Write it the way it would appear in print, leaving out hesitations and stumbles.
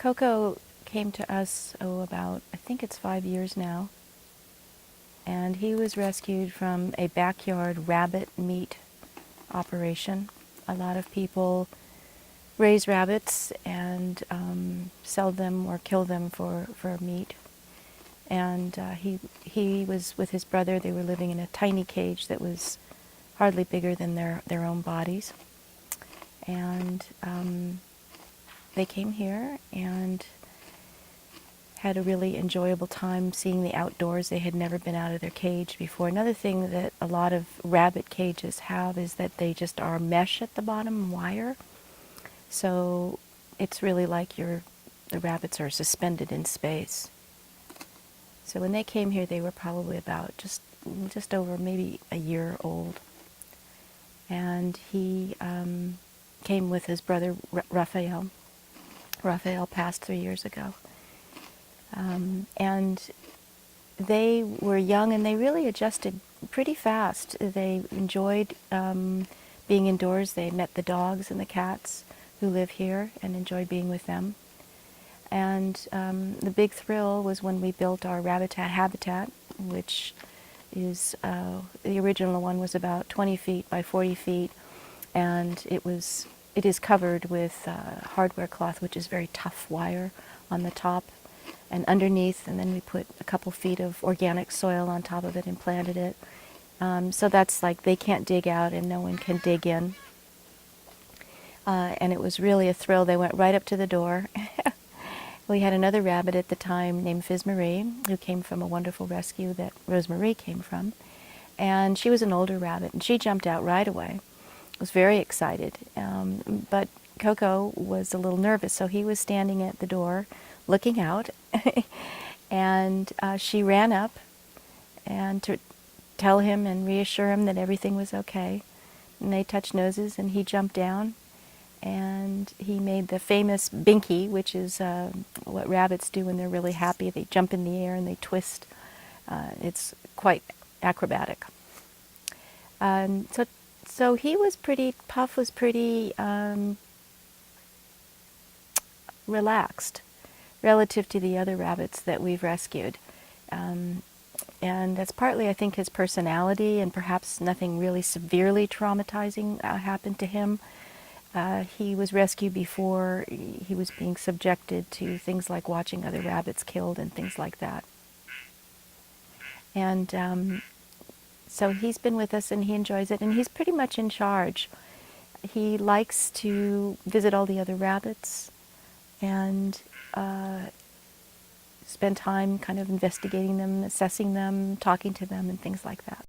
Coco came to us, about, I think it's 5 years now, and he was rescued from a backyard rabbit meat operation. A lot of people raise rabbits and sell them or kill them for meat. And he was with his brother. They were living in a tiny cage that was hardly bigger than their own bodies. And they came here and had a really enjoyable time seeing the outdoors. They had never been out of their cage before. Another thing that a lot of rabbit cages have is that they just are mesh at the bottom, wire. So it's really like the rabbits are suspended in space. So when they came here, they were probably about just over maybe a year old. And he came with his brother Raphael. Raphael passed 3 years ago. And they were young and they really adjusted pretty fast. They enjoyed being indoors. They met the dogs and the cats who live here and enjoyed being with them. And the big thrill was when we built our rabbit habitat, which is, the original one was about 20 feet by 40 feet, and it is covered with hardware cloth, which is very tough wire on the top and underneath, and then we put a couple feet of organic soil on top of it and planted it. So that's like they can't dig out and no one can dig in. And it was really a thrill. They went right up to the door. We had another rabbit at the time named Fizz Marie, who came from a wonderful rescue that Rosemarie came from. And she was an older rabbit, and she jumped out right away. Was very excited. But Coco was a little nervous, so he was standing at the door looking out. And she ran up and to tell him and reassure him that everything was okay. And they touched noses, and he jumped down. And he made the famous binky, which is what rabbits do when they're really happy. They jump in the air and they twist. It's quite acrobatic. So he was Puff was pretty relaxed relative to the other rabbits that we've rescued. And that's partly, I think, his personality, and perhaps nothing really severely traumatizing happened to him. He was rescued before he was being subjected to things like watching other rabbits killed and things like that. And so he's been with us and he enjoys it, and he's pretty much in charge. He likes to visit all the other rabbits and spend time kind of investigating them, assessing them, talking to them, and things like that.